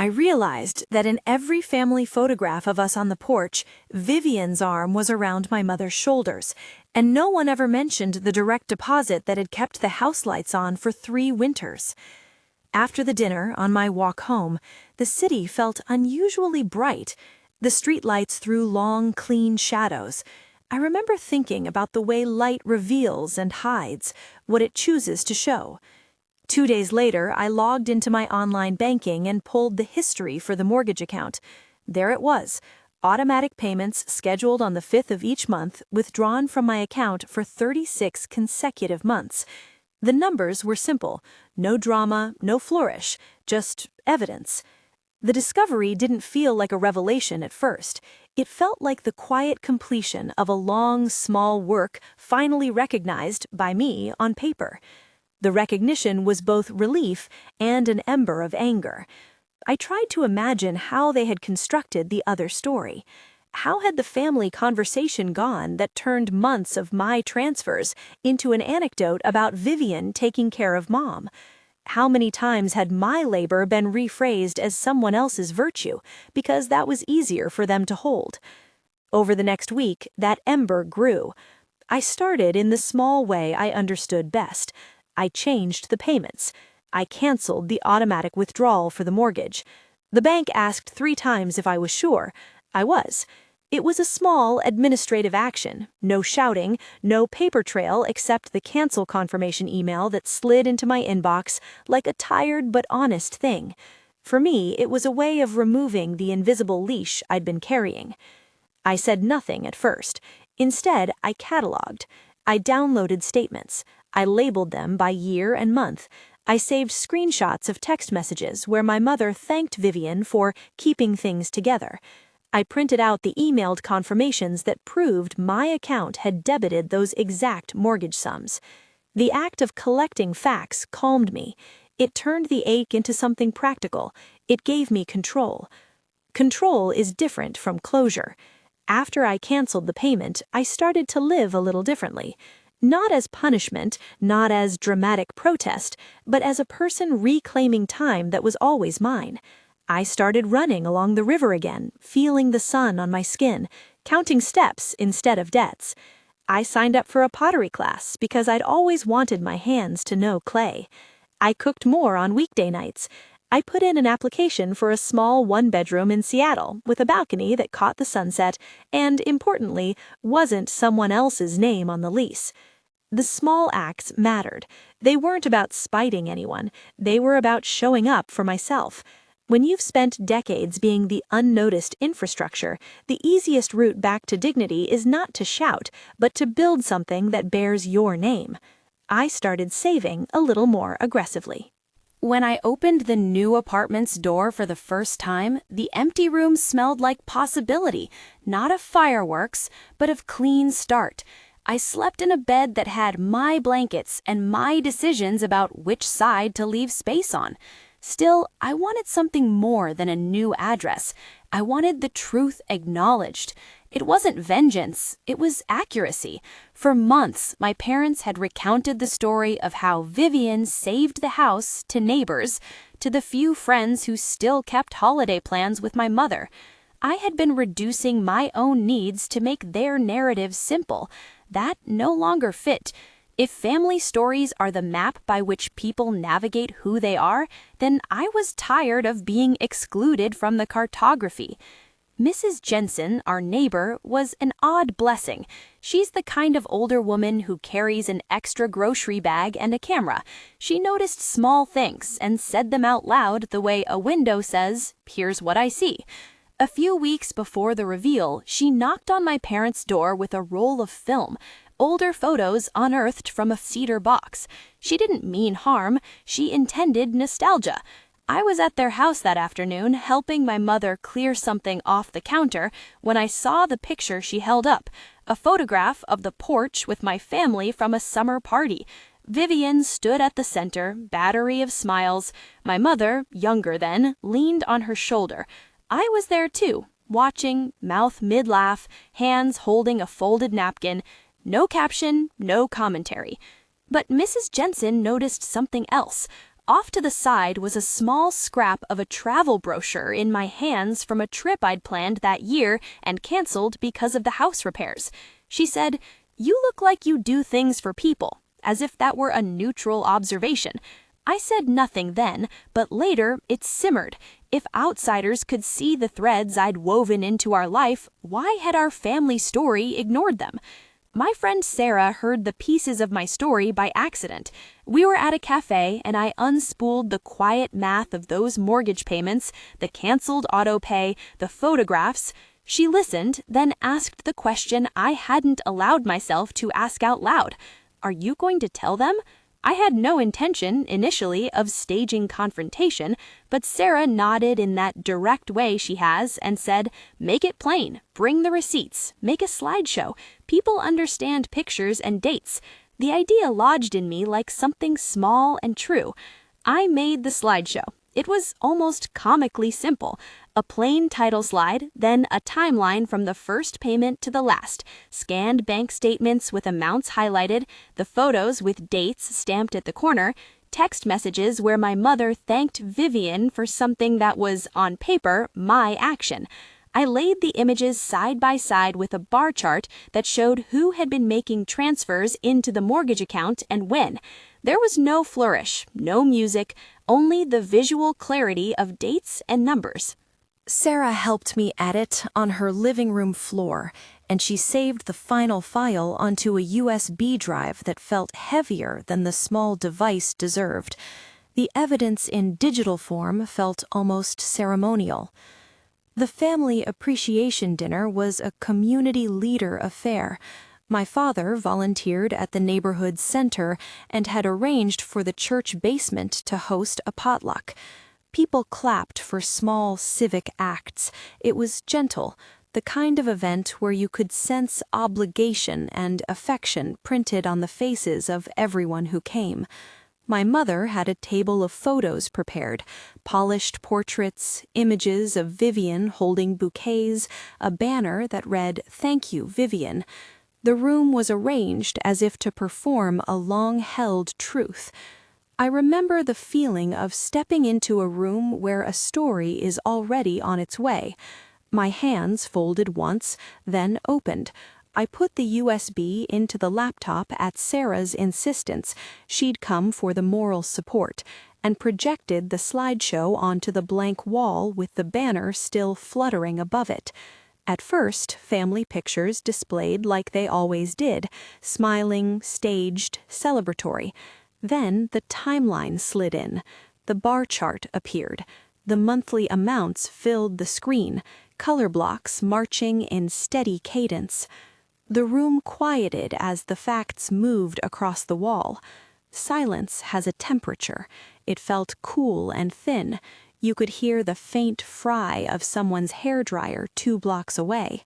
I realized that in every family photograph of us on the porch, Vivian's arm was around my mother's shoulders, and no one ever mentioned the direct deposit that had kept the house lights on for 3 winters. After the dinner, on my walk home, the city felt unusually bright. The streetlights threw long, clean shadows. I remember thinking about the way light reveals and hides, what it chooses to show. 2 days later, I logged into my online banking and pulled the history for the mortgage account. There it was, automatic payments scheduled on the 5th of each month, withdrawn from my account for 36 consecutive months. The numbers were simple, no drama, no flourish, just evidence. The discovery didn't feel like a revelation at first. It felt like the quiet completion of a long, small work finally recognized by me on paper. The recognition was both relief and an ember of anger. I tried to imagine how they had constructed the other story. How had the family conversation gone that turned months of my transfers into an anecdote about Vivian taking care of Mom? How many times had my labor been rephrased as someone else's virtue, because that was easier for them to hold? Over the next week, that ember grew. I started in the small way I understood best. I changed the payments. I canceled the automatic withdrawal for the mortgage. The bank asked 3 times if I was sure. I was. It was a small administrative action, no shouting, no paper trail except the cancel confirmation email that slid into my inbox like a tired but honest thing. For me, it was a way of removing the invisible leash I'd been carrying. I said nothing at first. Instead, I cataloged. I downloaded statements. I labeled them by year and month. I saved screenshots of text messages where my mother thanked Vivian for keeping things together. I printed out the emailed confirmations that proved my account had debited those exact mortgage sums. The act of collecting facts calmed me. It turned the ache into something practical. It gave me control. Control is different from closure. After I canceled the payment, I started to live a little differently. Not as punishment, not as dramatic protest, but as a person reclaiming time that was always mine. I started running along the river again, feeling the sun on my skin, counting steps instead of debts. I signed up for a pottery class because I'd always wanted my hands to know clay. I cooked more on weekday nights. I put in an application for a small 1-bedroom in Seattle with a balcony that caught the sunset and, importantly, wasn't someone else's name on the lease. The small acts mattered. They weren't about spiting anyone. They were about showing up for myself. When you've spent decades being the unnoticed infrastructure, the easiest route back to dignity is not to shout, but to build something that bears your name. I started saving a little more aggressively. When I opened the new apartment's door for the first time, the empty room smelled like possibility, not of fireworks, but of clean start. I slept in a bed that had my blankets and my decisions about which side to leave space on. Still, I wanted something more than a new address. I wanted the truth acknowledged. It wasn't vengeance, it was accuracy. For months, my parents had recounted the story of how Vivian saved the house to neighbors, to the few friends who still kept holiday plans with my mother. I had been reducing my own needs to make their narrative simple. That no longer fit. If family stories are the map by which people navigate who they are, then I was tired of being excluded from the cartography. Mrs. Jensen, our neighbor, was an odd blessing. She's the kind of older woman who carries an extra grocery bag and a camera. She noticed small things and said them out loud the way a window says, "Here's what I see." A few weeks before the reveal, she knocked on my parents' door with a roll of film, older photos unearthed from a cedar box. She didn't mean harm, she intended nostalgia. I was at their house that afternoon helping my mother clear something off the counter when I saw the picture she held up, a photograph of the porch with my family from a summer party. Vivian stood at the center, battery of smiles. My mother, younger then, leaned on her shoulder. I was there too, watching, mouth mid-laugh, hands holding a folded napkin. No caption, no commentary. But Mrs. Jensen noticed something else, Off to the side was a small scrap of a travel brochure in my hands from a trip I'd planned that year and canceled because of the house repairs. She said, "You look like you do things for people," as if that were a neutral observation. I said nothing then, but later it simmered. If outsiders could see the threads I'd woven into our life, why had our family story ignored them? My friend Sarah heard the pieces of my story by accident. We were at a cafe and I unspooled the quiet math of those mortgage payments, the canceled auto pay, the photographs. She listened, then asked the question I hadn't allowed myself to ask out loud. "Are you going to tell them?" I had no intention, initially, of staging confrontation, but Sarah nodded in that direct way she has and said, "Make it plain, bring the receipts, make a slideshow. People understand pictures and dates." The idea lodged in me like something small and true. I made the slideshow. It was almost comically simple. A plain title slide, then a timeline from the first payment to the last, scanned bank statements with amounts highlighted, the photos with dates stamped at the corner, text messages where my mother thanked Vivian for something that was, on paper, my action. I laid the images side by side with a bar chart that showed who had been making transfers into the mortgage account and when. There was no flourish, no music, only the visual clarity of dates and numbers. Sarah helped me edit on her living room floor, and she saved the final file onto a USB drive that felt heavier than the small device deserved. The evidence in digital form felt almost ceremonial. The family appreciation dinner was a community leader affair. My father volunteered at the neighborhood center and had arranged for the church basement to host a potluck. People clapped for small civic acts. It was gentle, the kind of event where you could sense obligation and affection printed on the faces of everyone who came. My mother had a table of photos prepared, polished portraits, images of Vivian holding bouquets, a banner that read, "Thank you, Vivian." The room was arranged as if to perform a long-held truth. I remember the feeling of stepping into a room where a story is already on its way. My hands folded once, then opened. I put the USB into the laptop at Sarah's insistence. She'd come for the moral support, and projected the slideshow onto the blank wall with the banner still fluttering above it. At first, family pictures displayed like they always did, smiling, staged, celebratory. Then the timeline slid in. The bar chart appeared. The monthly amounts filled the screen, color blocks marching in steady cadence. The room quieted as the facts moved across the wall. Silence has a temperature. It felt cool and thin. You could hear the faint fry of someone's hairdryer 2 blocks away.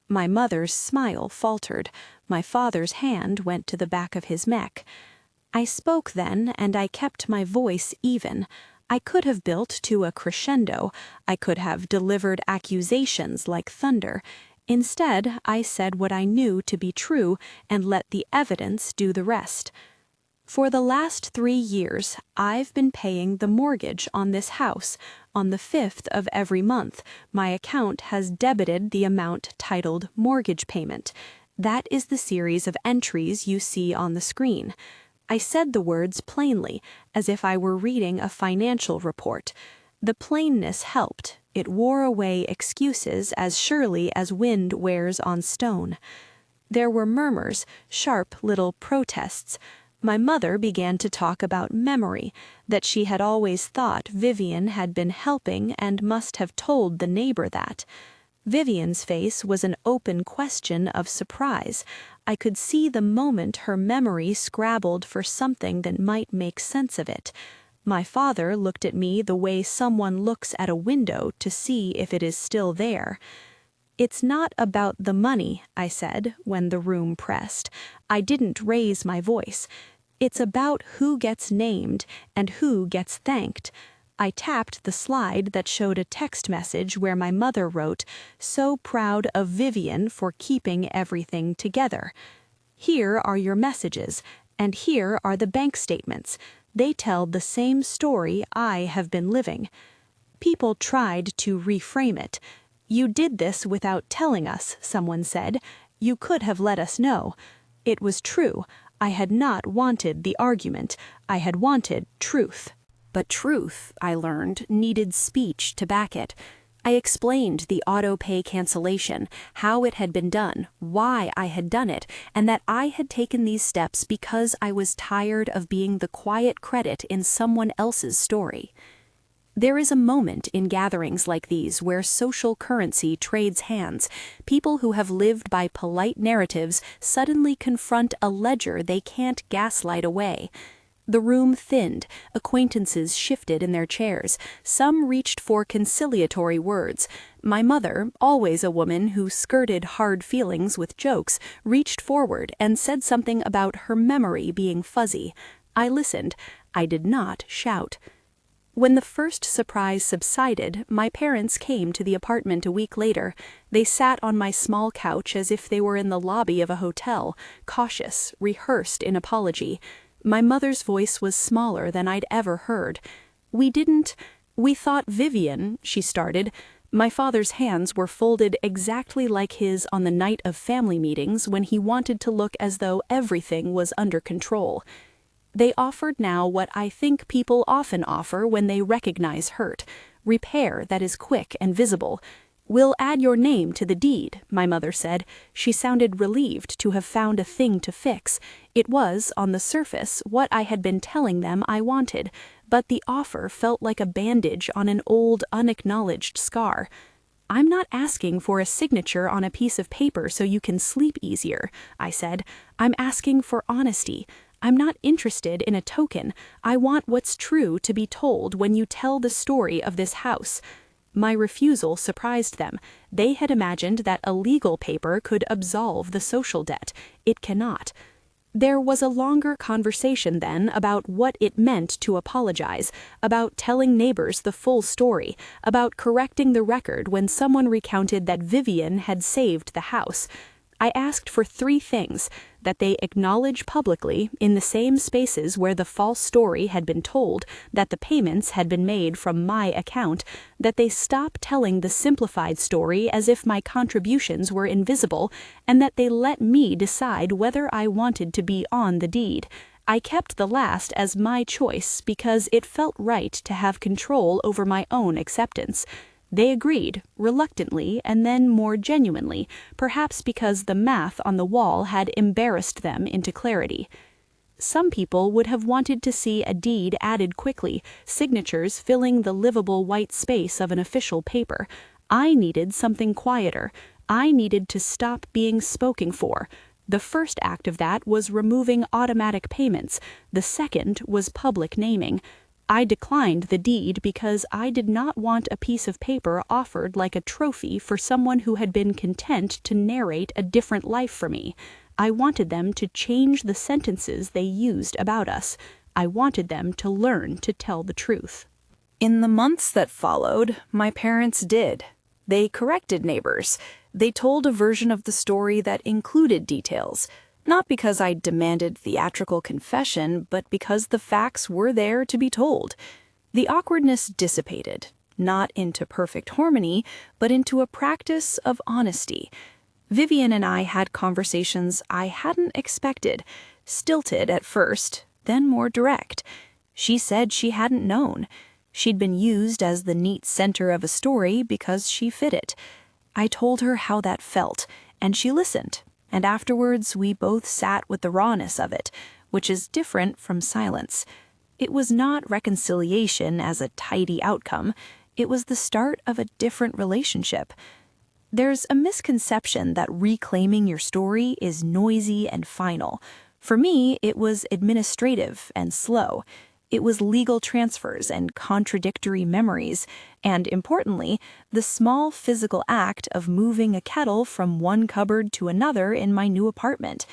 My mother's smile faltered. My father's hand went to the back of his neck. I spoke then, and I kept my voice even. I could have built to a crescendo. I could have delivered accusations like thunder. Instead, I said what I knew to be true and let the evidence do the rest. For the last 3 years, I've been paying the mortgage on this house. On the 5th of every month, my account has debited the amount titled mortgage payment. That is the series of entries you see on the screen. I said the words plainly, as if I were reading a financial report. The plainness helped. It wore away excuses as surely as wind wears on stone. There were murmurs, sharp little protests. My mother began to talk about memory, that she had always thought Vivian had been helping and must have told the neighbor that. Vivian's face was an open question of surprise. I could see the moment her memory scrabbled for something that might make sense of it. My father looked at me the way someone looks at a window to see if it is still there. "It's not about the money," I said, when the room pressed. I didn't raise my voice. "It's about who gets named and who gets thanked." I tapped the slide that showed a text message where my mother wrote, "So proud of Vivian for keeping everything together. Here are your messages, and here are the bank statements. They tell the same story I have been living. People tried to reframe it. You did this without telling us, someone said. You could have let us know. It was true. I had not wanted the argument. I had wanted truth. But truth, I learned, needed speech to back it. I explained the auto-pay cancellation, how it had been done, why I had done it, and that I had taken these steps because I was tired of being the quiet credit in someone else's story. There is a moment in gatherings like these where social currency trades hands. People who have lived by polite narratives suddenly confront a ledger they can't gaslight away. The room thinned, acquaintances shifted in their chairs, some reached for conciliatory words. My mother, always a woman who skirted hard feelings with jokes, reached forward and said something about her memory being fuzzy. I listened. I did not shout. When the first surprise subsided, my parents came to the apartment a week later. They sat on my small couch as if they were in the lobby of a hotel, cautious, rehearsed in apology. My mother's voice was smaller than I'd ever heard. We thought Vivian, she started. My father's hands were folded exactly like his on the night of family meetings when he wanted to look as though everything was under control. They offered now what I think people often offer when they recognize hurt: repair that is quick and visible. We'll add your name to the deed, my mother said. She sounded relieved to have found a thing to fix. It was, on the surface, what I had been telling them I wanted, but the offer felt like a bandage on an old, unacknowledged scar. I'm not asking for a signature on a piece of paper so you can sleep easier, I said. I'm asking for honesty. I'm not interested in a token. I want what's true to be told when you tell the story of this house. My refusal surprised them. They had imagined that a legal paper could absolve the social debt. It cannot. There was a longer conversation then about what it meant to apologize, about telling neighbors the full story, about correcting the record when someone recounted that Vivian had saved the house. I asked for 3 things: that they acknowledge publicly, in the same spaces where the false story had been told, that the payments had been made from my account, that they stop telling the simplified story as if my contributions were invisible, and that they let me decide whether I wanted to be on the deed. I kept the last as my choice because it felt right to have control over my own acceptance. They agreed, reluctantly and then more genuinely, perhaps because the math on the wall had embarrassed them into clarity. Some people would have wanted to see a deed added quickly, signatures filling the livable white space of an official paper. I needed something quieter. I needed to stop being spoken for. The first act of that was removing automatic payments. The second was public naming. I declined the deed because I did not want a piece of paper offered like a trophy for someone who had been content to narrate a different life for me. I wanted them to change the sentences they used about us. I wanted them to learn to tell the truth. In the months that followed, my parents did. They corrected neighbors. They told a version of the story that included details. Not because I demanded theatrical confession, but because the facts were there to be told. The awkwardness dissipated, not into perfect harmony, but into a practice of honesty. Vivian and I had conversations I hadn't expected, stilted at first, then more direct. She said she hadn't known. She'd been used as the neat center of a story because she fit it. I told her how that felt, and she listened. And afterwards we both sat with the rawness of it, which is different from silence. It was not reconciliation as a tidy outcome. It was the start of a different relationship. There's a misconception that reclaiming your story is noisy and final. For me, it was administrative and slow. It was legal transfers and contradictory memories, and importantly, the small physical act of moving a kettle from one cupboard to another in my new apartment.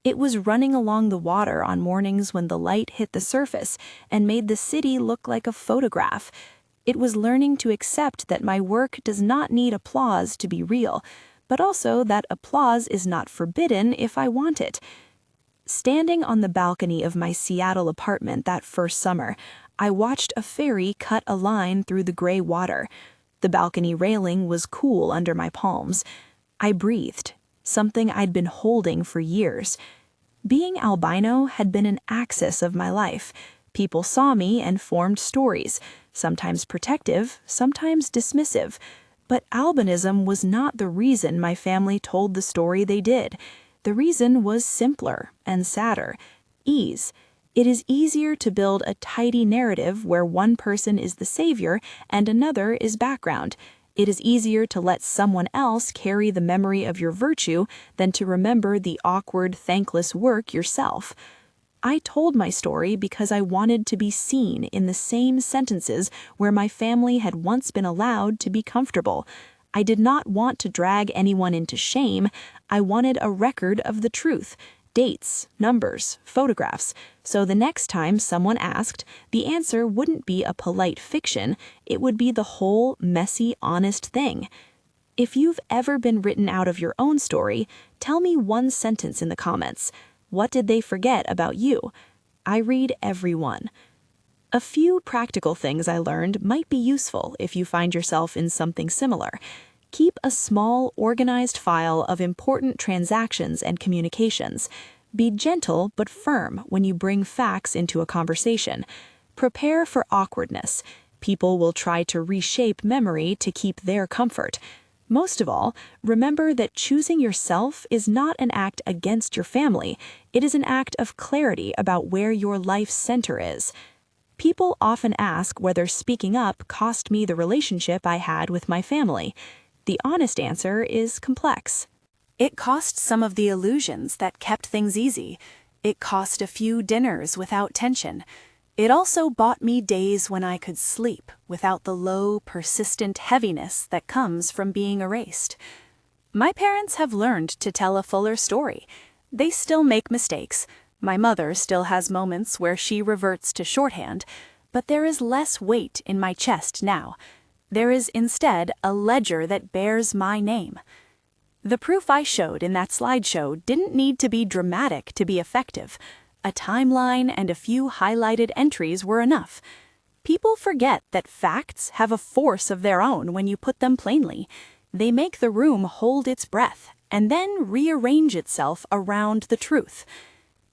It was running along the water on mornings when the light hit the surface and made the city look like a photograph. It was learning to accept that my work does not need applause to be real, but also that applause is not forbidden if I want it. Standing on the balcony of my Seattle apartment that first summer, I watched a ferry cut a line through the gray water. The balcony railing was cool under my palms. I breathed, something I'd been holding for years. Being albino had been an axis of my life. People saw me and formed stories, sometimes protective, sometimes dismissive. But albinism was not the reason my family told the story they did. The reason was simpler and sadder: ease. It is easier to build a tidy narrative where one person is the savior and another is background. It is easier to let someone else carry the memory of your virtue than to remember the awkward, thankless work yourself. I told my story because I wanted to be seen in the same sentences where my family had once been allowed to be comfortable. I did not want to drag anyone into shame. I wanted a record of the truth. Dates, numbers, photographs, so the next time someone asked, the answer wouldn't be a polite fiction, it would be the whole, messy, honest thing. If you've ever been written out of your own story, tell me one sentence in the comments. What did they forget about you? I read every one. A few practical things I learned might be useful if you find yourself in something similar. Keep a small, organized file of important transactions and communications. Be gentle but firm when you bring facts into a conversation. Prepare for awkwardness. People will try to reshape memory to keep their comfort. Most of all, remember that choosing yourself is not an act against your family. It is an act of clarity about where your life's center is. People often ask whether speaking up cost me the relationship I had with my family. The honest answer is complex. It cost some of the illusions that kept things easy. It cost a few dinners without tension. It also bought me days when I could sleep without the low, persistent heaviness that comes from being erased. My parents have learned to tell a fuller story. They still make mistakes. My mother still has moments where she reverts to shorthand, but there is less weight in my chest now. There is instead a ledger that bears my name. The proof I showed in that slideshow didn't need to be dramatic to be effective. A timeline and a few highlighted entries were enough. People forget that facts have a force of their own when you put them plainly. They make the room hold its breath and then rearrange itself around the truth.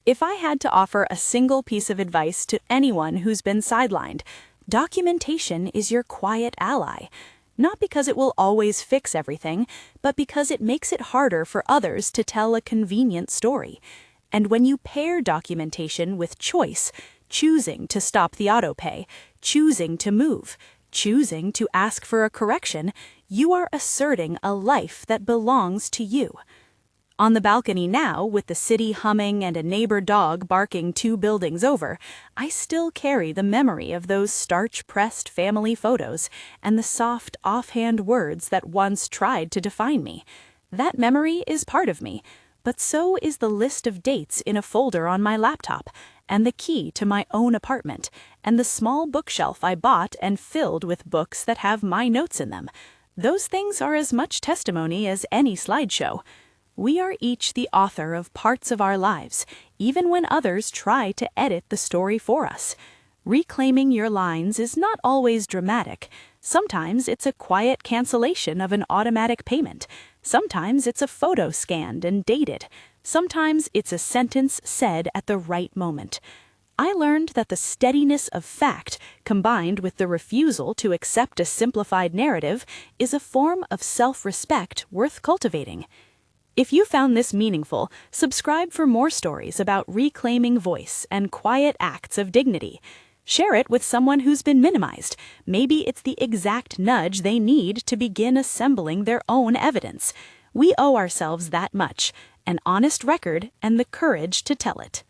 If I had to offer a single piece of advice to anyone who's been sidelined, documentation is your quiet ally. Not because it will always fix everything, but because it makes it harder for others to tell a convenient story. And when you pair documentation with choice, choosing to stop the autopay, choosing to move, choosing to ask for a correction, you are asserting a life that belongs to you. On the balcony now, with the city humming and a neighbor dog barking 2 buildings over, I still carry the memory of those starch-pressed family photos and the soft, offhand words that once tried to define me. That memory is part of me, but so is the list of dates in a folder on my laptop, and the key to my own apartment, and the small bookshelf I bought and filled with books that have my notes in them. Those things are as much testimony as any slideshow. We are each the author of parts of our lives, even when others try to edit the story for us. Reclaiming your lines is not always dramatic. Sometimes it's a quiet cancellation of an automatic payment. Sometimes it's a photo scanned and dated. Sometimes it's a sentence said at the right moment. I learned that the steadiness of fact, combined with the refusal to accept a simplified narrative, is a form of self-respect worth cultivating. If you found this meaningful, subscribe for more stories about reclaiming voice and quiet acts of dignity. Share it with someone who's been minimized. Maybe it's the exact nudge they need to begin assembling their own evidence. We owe ourselves that much, an honest record and the courage to tell it.